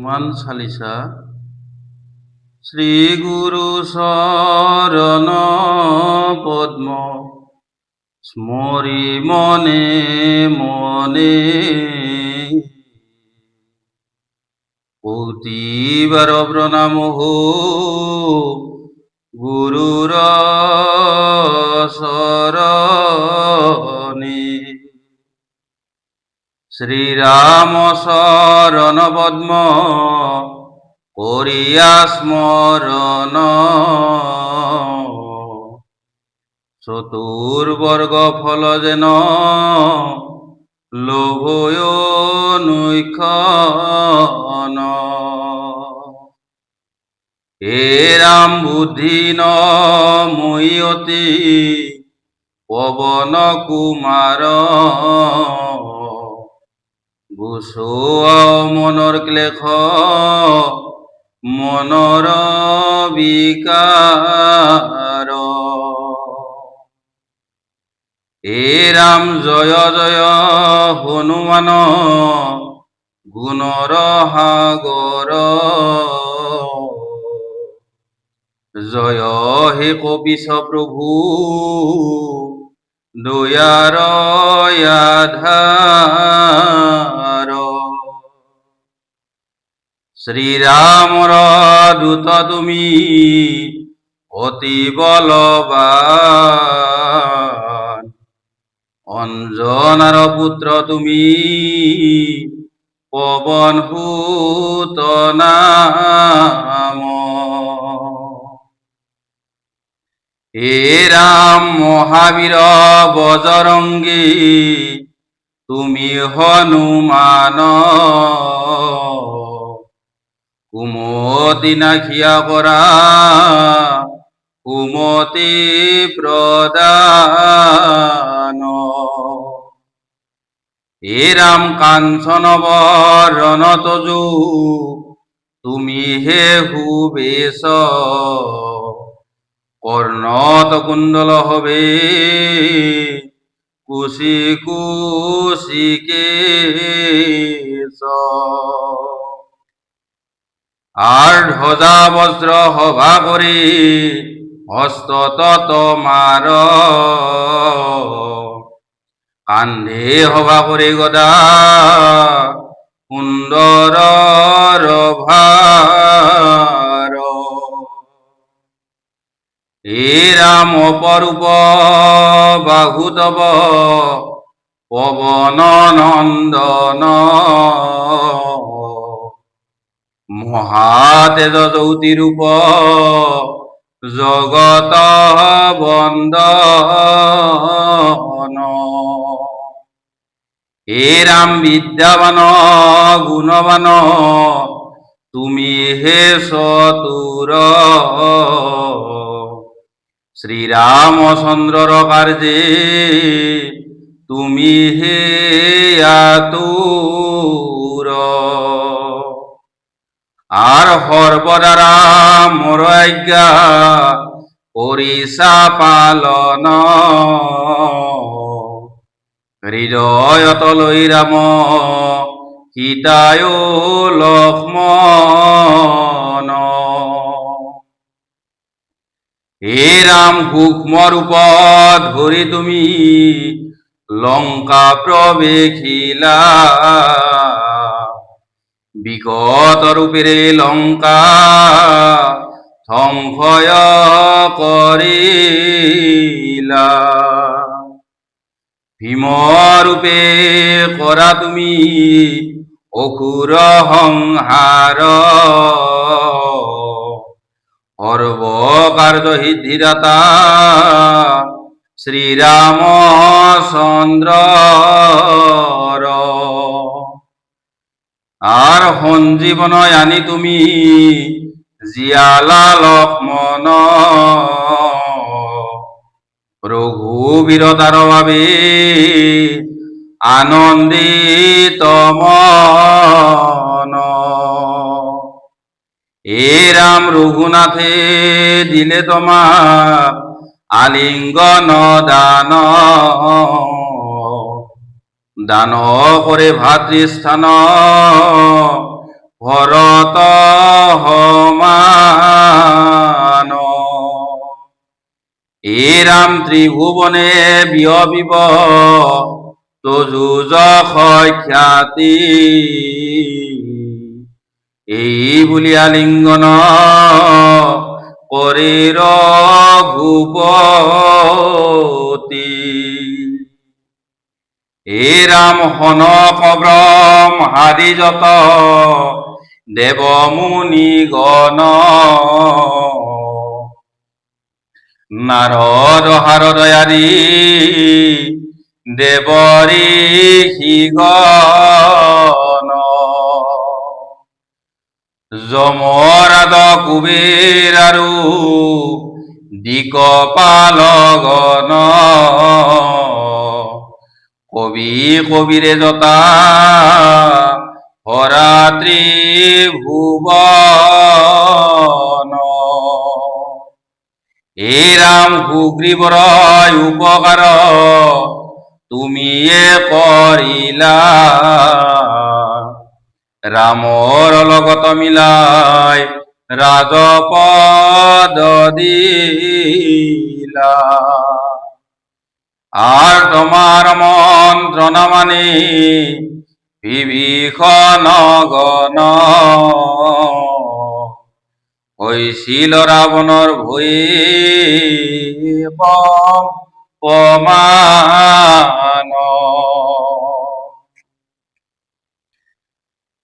হনুমান চালিসা। শ্রী গুরু শরণ পদ্ম স্মরি মনে মনে, অতিবার প্রণাম হো গুরুর শরণে। শ্রীরাম শরণ পদ্ম করিয়া স্মরণ, চতুর্বর্গ ফল যেন লোভয় নৈক্ষণ। হে রাম বুদ্ধি ন ময়তি পবন কুমার, বুঝোৱা মনৰ ক্লেশ মনৰ বিকাৰ। হে ৰাম জয় জয় হনুমান গুণৰ সাগৰ, জয় হে কপিশ প্ৰভু দয়াৰ আধাৰ। শ্রীরামর দূত তুমি অতি বলবান, অঞ্জনার পুত্র তুমি পবন সুত নাম। হে রাম মহাবীর বজরঙ্গী তুমি হনুমান, কুমতি নাখিয়া করা কুমতি প্রদান। হে রাম কাঞ্চন বরণ তজু তুমি হে হুবেশ, কর্ণত কুণ্ডল হবে কুশি কুশি কেশ। আর ধ্বজা বজ্র সভা করে হস্ত তোমার, কান্ধে সভা করে গদা সুন্দর ভার। হে রাম অপরূপ বাহু তব পবন নন্দন, মহাতেজ জ্যোতিরূপ জগত বন্দন। হে রাম বিদ্যাবান গুণবান তুমি হে চতুর, শ্রীরামচন্দ্রর কার্যে তুমি হে আতুর। আর সর্বদারা মোর আজ্ঞা কৰিছা পালন, হৃদয়ত লৈ ৰাম সীতায় লক্ষ্মণ। হে ৰাম সূক্ষ্ম ৰূপ ধৰি তুমি লঙ্কা প্রবেশিলা, বিকট রূপেরে লঙ্কা ধ্বংসয় করিলা। ভীমরূপে করা তুমি অসুর সংহার, সর্বকার্য সিদ্ধিদাতা শ্রীরামচন্দ্র। আর সঞ্জীবন আনি তুমি জিয়ালা লক্ষ্মণ, রঘুবীরতার বাবে আনন্দিত মন। এ রাম রঘুনাথে দিলে তোমার আলিঙ্গন দান, দান করে ভাতৃস্থান ভরত সমান। এ রাম ত্রিভুবনে বিয়পিব তজুজ খ্যাতি। এই বুলি আলিঙ্গন করে রঘুপতি। হে রাম হনক ব্রহ্ম হারি যত দেব মুনি গণ। নারদ হারদয়ারি দেবরি গণ। যমরাজ কুবের আৰু দিকপাল গণ। কবি কবিরে যতা হরা ত্রিভুবন। হে রাম সুগ্রীবর উপকার তুমিয়ে করিলা। রামর লগত মিলাই রাজপদ দিলা। আর তোমার মন্ত্রণা মানে বিভীষণ গণ। হইছিল রাবণর ভয়ে অপমান।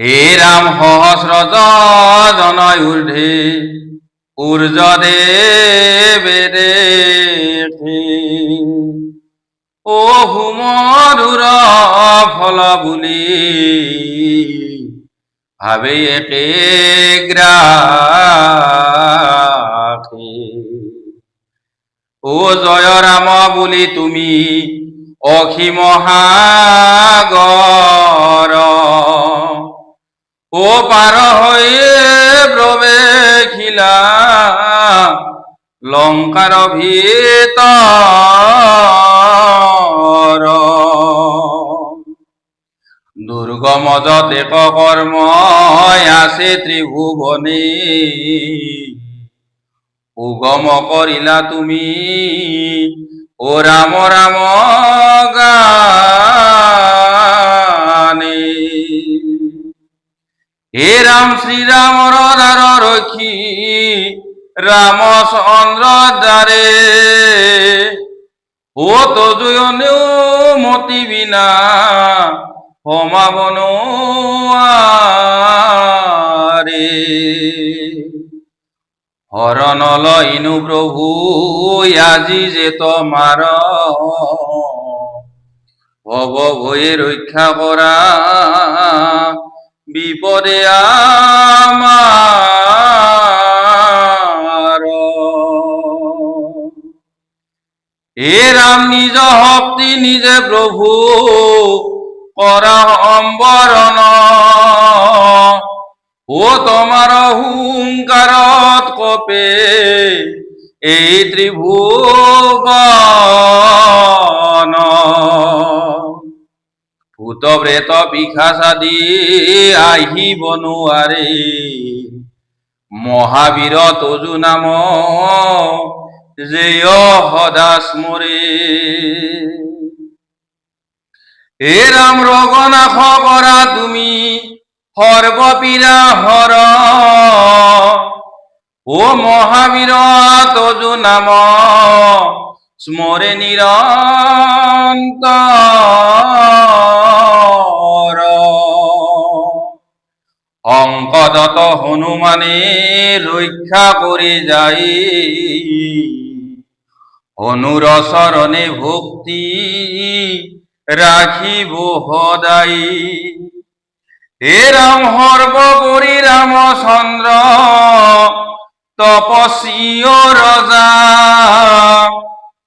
হে রাম সহস্র জনয় ঊর্ধ্বে ঊর্জ দেবে দেখে। ও হুমধুর ফল বুলি ভাবে একে গ্রাহে। ও জয় রাম বুলি তুমি অসীম সাগর। ও পার হয়ে প্রবেশিলা লঙ্কার ভিতর। দুর্গম যতে কর্ম আছে ত্রিভুবনে। উগম করিলা তুমি ও রাম রাম গানে। হে রাম শ্রীরাম রার রক্ষী রামচন্দ্র দ্বারে। ও তজুয়নে মতি বিনা সমাবন আরে। হরণ লইনু প্রভু আজি যে তোমার ভব ভয়ে রক্ষা করা বিপদে আমার। হে রাম নিজ শক্তি নিজে প্রভু করা সম্বরণ। ও তোমার হুঙ্কারত কপে এই ত্রিভুবন। ভূত প্রেত পিশাচাদি আহিব নোৱাৰে। মহাবীৰ তজু নাম জেয় সদা স্মৰে। হে রাম রঘনাশ করা তুমি সর্বপীড়া হর। ও মহাবীর তজু নাম স্মরে নিরন্তর। অঙ্কদত হনুমানে রক্ষা করে যাই হনুর শরণে ভক্তি রাখিব সদাই। হে রাম সর্বোপরি রামচন্দ্র তপস্বী রজা।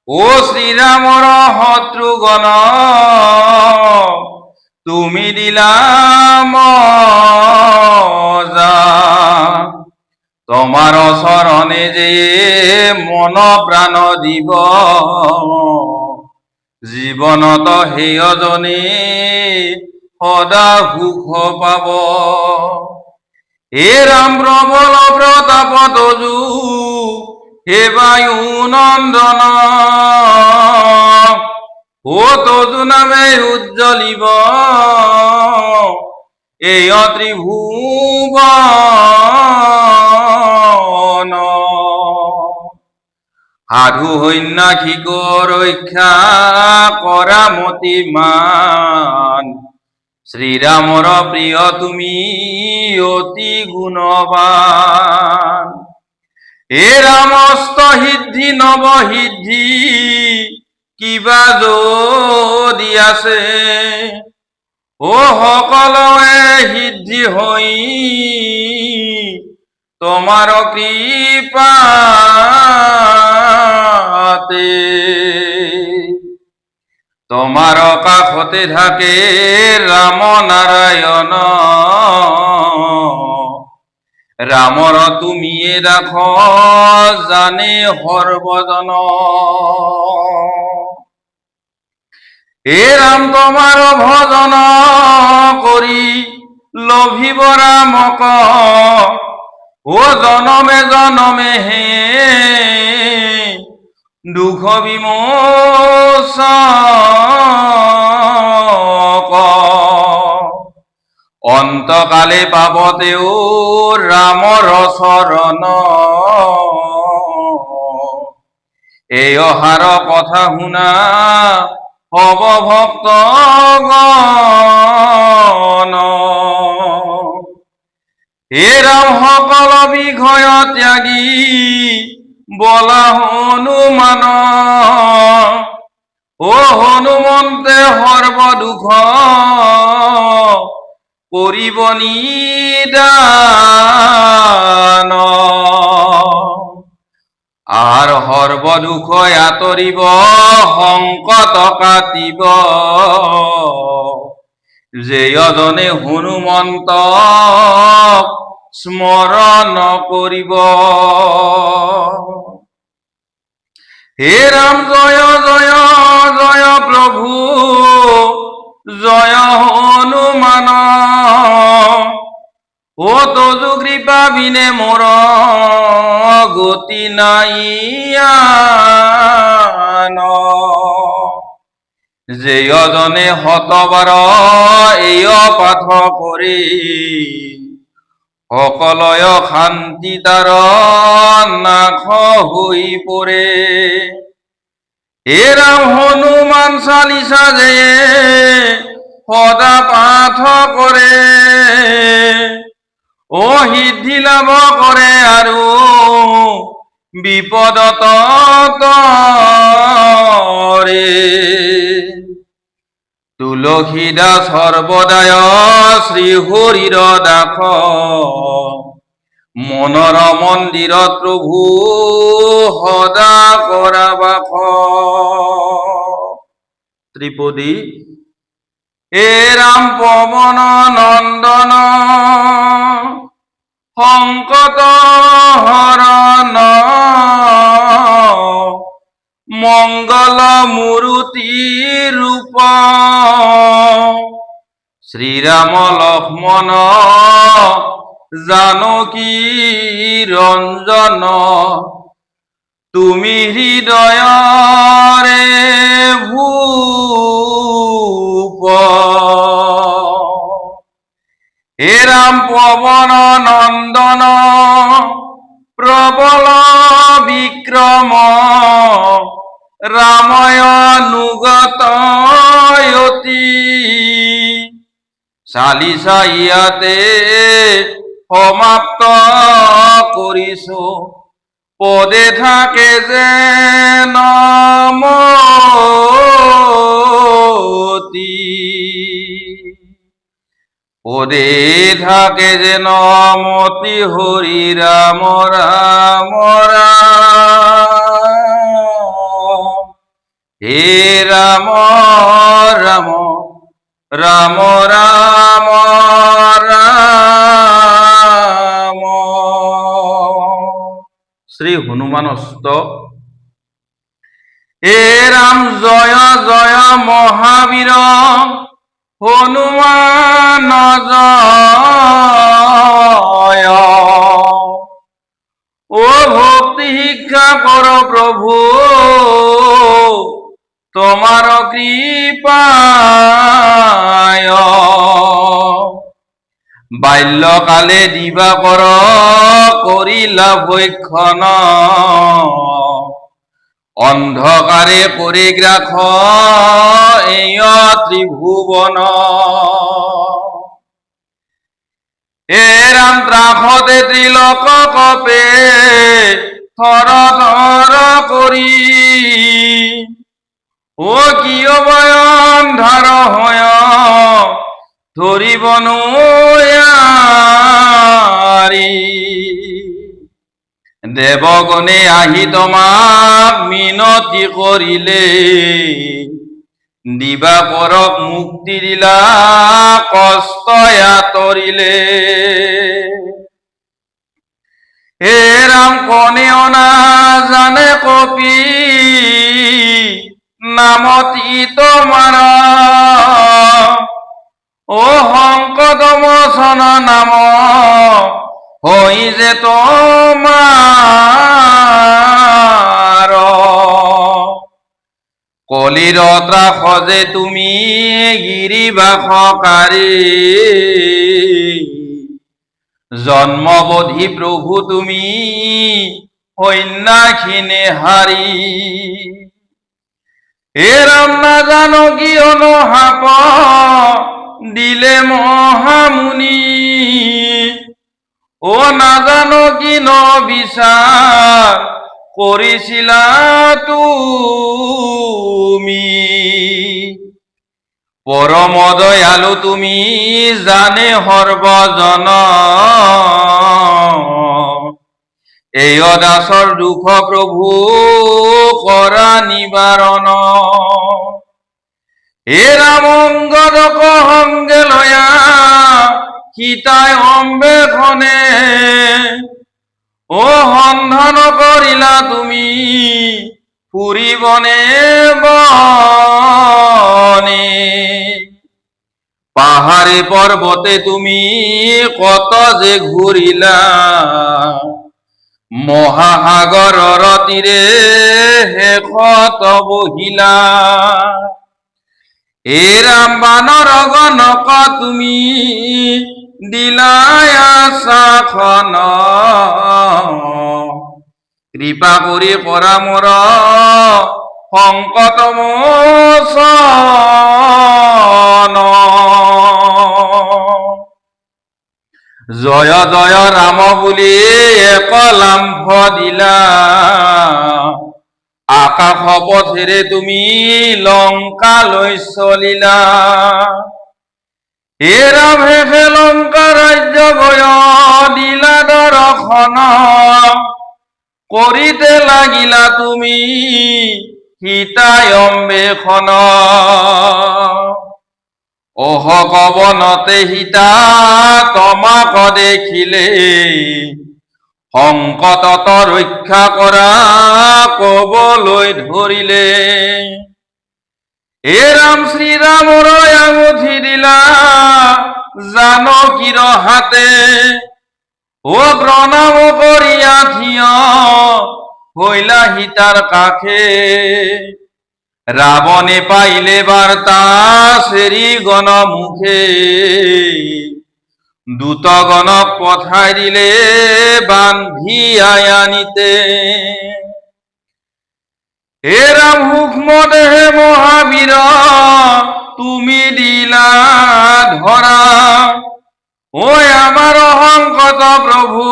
ও শ্রীরামর শত্রুগণ তুমি দিলা মজা। তোমার শরণে যে মন প্রাণ দিব জীবনত হেয়জনে সদা সুখ পাব। হে রাম প্রবল প্রতাপ তজু, হে বায়ু নন্দন, ও তজু নামে উজ্জ্বলিব এই ত্রিভুবন। সাধু সন্ন্যাসীক ৰক্ষা কৰা মতিমান, শ্ৰীৰামৰ প্ৰিয় তুমি অতি গুণৱান। হে ৰামস্ত সিদ্ধি নৱ সিদ্ধি কিবা যদি আছে, ও সকলোৱে সিদ্ধি হৈ তোমার কৃপাতে। তোমার কাষতে থাকে রাম নারায়ণ, রামর তুমি রাখো জানে সর্বজন। হে রাম তোমার ভজন করি লভিব রামক, ও জনমে জনমে হে দুঃখ বিমোচক। অন্তকালে পাবতেও রামর শরণ, এই অহার কথা শুনা হব ভক্তগণ। হে রাম সকল বিষয় ত্যাগী বলা হনুমান, ও হনুমন্তে সর্ব দুঃখ কৰিব নিদান। আৰ সৰ্ব দুঃখ আঁতৰিব সংকট কাটিব, যেজনে হনুমন্ত স্মরণ করিব। হে রাম জয় জয় জয় প্রভু জয় হনুমান, ও তজু কৃপা বিনে মোর গতি নাই আন। যেজনে শতবাৰ এই পাঠ কৰি সকলয় শান্তি তাৰ নাশ হৈ পৰে। হে ৰাম হনুমান চালিসা যে সদা পাঠ কৰে, ও সিদ্ধি লাভ কৰে আৰু বিপদত তৰে। তুলসীদাস সৰ্বদায় শ্ৰী হৰিৰ দাস, মনৰ মন্দিৰত প্ৰভু সদা কৰা বাস। ত্রিপদী। হে রাম পবন নন্দন সংকট হরণ, মঙ্গল মূর্তি রূপ, শ্রীরাম লক্ষ্মণ জানকী রঞ্জন, তুমি হৃদয়রে ভূপ। হে রাম পবন নন্দন প্রবল বিক্রম, রামায়ণুগত অতি, চালিসা ইয়াতে সমাপ্ত কৰিছো, পদে থাকে যে নমতি, পদে থাকে যে নমতি, হরি রাম রাম রাম, হে রাম রাম রাম রাম রাম। শ্রী হনুমানস্ত। হে রাম জয় জয় মহাবীর, হনুমান জয়। ও ভক্তি শিক্ষা কর প্রভু তোমার কৃপায়। বাল্যকালে দিবাকর করিলা ভক্ষণ, অন্ধকারে পরিগ্রাখ এই ত্রিভুবন। এ রাম ত্রাসতে ত্রিলোক কপে থর থর করি, ও কিয় বয়ন ধার হয় ধরিব নোৱাৰি। দেৱগণে আহি তোমাক মিনতি কৰিলে, দিবাকৰক মুক্তি দিলা কষ্ট আঁতৰিলে। হে ৰাম কণেও নাজানে কপি, নামতি তোমাৰ ও সংকট মোচন নাম হৈ যে তোমাৰ। কলিৰ ত্ৰাস যে তুমি গিৰিবাসকাৰী, জন্মবধি প্ৰভু তুমি সন্ন্যাসীনে হাৰি। হে ৰাম নাজানো কিয়নো শাপ দিলে মহামুনি, ও নাজানো কি ন বিচাৰ কৰিছিলা তুমি। পৰম দয়ালু তুমি জানে সৰ্বজন, এই দাসৰ দুখ প্ৰভু কৰা নিবাৰণ। হে ৰাম অংগদক সংগে লয়া সীতাই অম্বেষণে, ও সন্ধান কৰিলা তুমি ফুৰিবনে বনে। পাহাড়ে পৰ্বতে তুমি কত যে ঘূৰিলা, মহাসাগৰৰ তীৰে শেষত বহিলা। হে ৰাম বানৰ গণক তুমি দিলা আশ্বাসন, কৃপা কৰি কৰা মোৰ সংকট মোচন। জয় জয় ৰাম বুলি একলাম্ভ দিলা, আকাশ পথেৰে তুমি লংকালৈ চলিলা। হে ৰাম শেষে লংকা ৰাজ্য ভয় দিলা দৰ্শন, কৰিতে লাগিলা তুমি সীতাই অম্বেষণ। অহক বনতে সীতা তোমাক দেখিলে, সংকটত ৰক্ষা কৰা কবলৈ ধৰিলে। হে ৰাম শ্ৰীৰামৰ আঙুঠি দিলা জানকীৰ হাতে, ও প্ৰণাম কৰিয়া থিয় হইলা সীতাৰ কাষে। ৰাৱণে পাইলে বাৰ্তা চেৰি গণ মুখে, দূতগণক পঠাই দিলে বান্ধি আনিতে। হে ৰাম সূক্ষ্ম দেহে মহাবীৰ তুমি দিলা ধৰা, ও আমাৰ সংকট প্ৰভু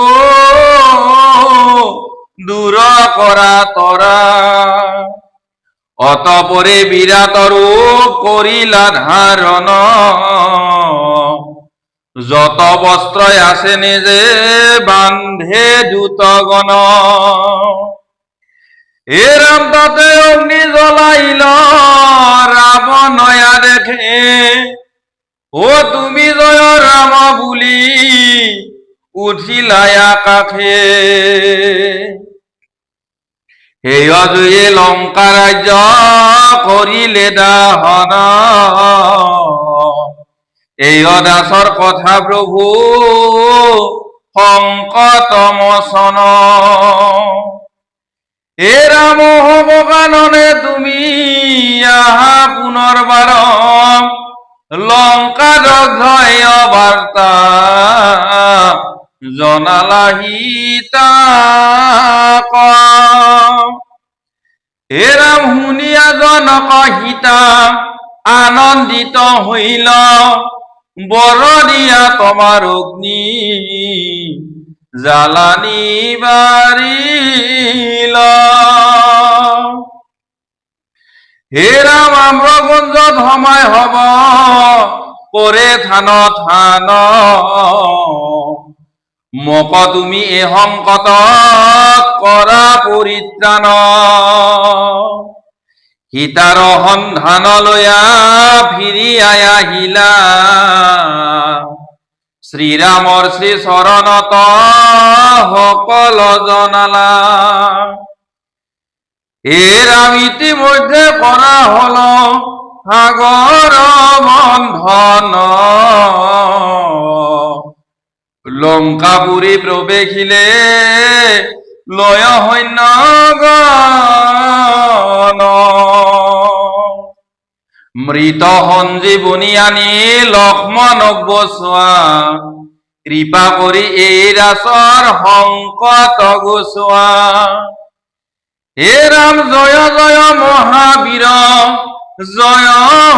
দূৰ কৰা তৰা। অতপরে বিরাট রূপ করিলা ধারণ, যত বস্ত্র আসে নিজে বান্ধে দূতগণ। হে রাম তাতে অগ্নি জ্বলাইল রাবণয়া দেখে, ও তুমি জয় রাম বুলি উঠিলা আকাশে। সেই অজয়ে লংকা ৰাজ্য কৰিলে দাহন, এই দাসৰ কথা প্ৰভু সংকট মোচন। হে ৰাম ভগৱাননে তুমি আহা পুনৰবাৰ, লংকা দগ্ধয় বাৰ্তা জনালাহি তাক। হে ৰাম শুনিয়া জনক সীতা আনন্দিত হইল, বৰ দিয়া তোমাৰ অগ্নি জ্বালানি বাৰিল। হে ৰাম আম্ৰকুঞ্জত সময় হব পৰে থান থান, মোক তুমি এই সংকটত কৰা পৰিত্ৰাণ। সীতাৰ সন্ধান লয়া ফিৰি আহিলা, শ্ৰীৰামৰ শ্ৰী চৰণত সকল জনালা। হে ৰাম ইতিমধ্যে কৰা হল সাগৰ বন্ধন, লংকাপুৰী প্ৰৱেশিলে লয় সৈন্য গণ। মৃত সঞ্জীৱনী আনি লক্ষ্মণক বচোৱা, কৃপা কৰি এই দাসৰ সংকট গুচোৱা। হে ৰাম জয় জয় মহাবীৰ জয়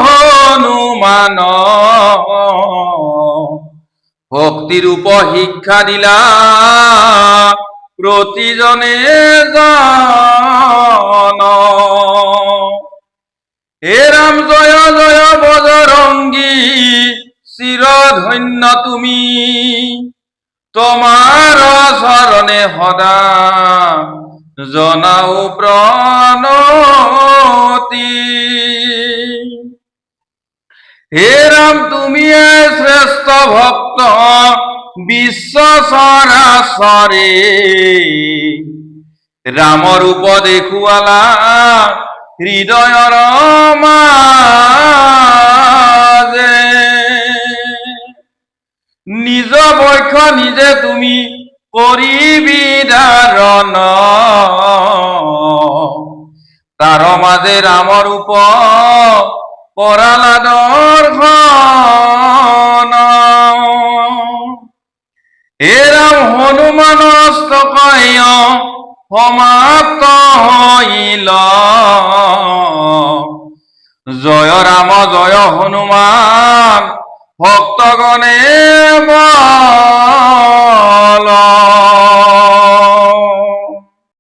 হনুমান, ভক্তিৰূপ শিক্ষা দিলা প্ৰতিজনে জন। হে ৰাম জয় জয় বজৰংগী চিৰধন্য তুমি, তোমাৰ চৰণে সদা জনাও প্ৰণতি। হে ৰাম তুমিয়ে শ্ৰেষ্ঠ ভক্ত বিশ্ব চৰাচৰে, ৰামৰ ৰূপ দেখুৱালা হৃদয়ৰ মাজে। নিজ বক্ষ নিজে তুমি কৰিবি ধাৰণ, তাৰ মাজে ৰামৰ ৰূপ কৰালা দৰ্শন। হে ৰাম হনুমান অষ্টকয় সমাপ্ত হইল, জয় ৰাম জয় হনুমান ভক্তগণে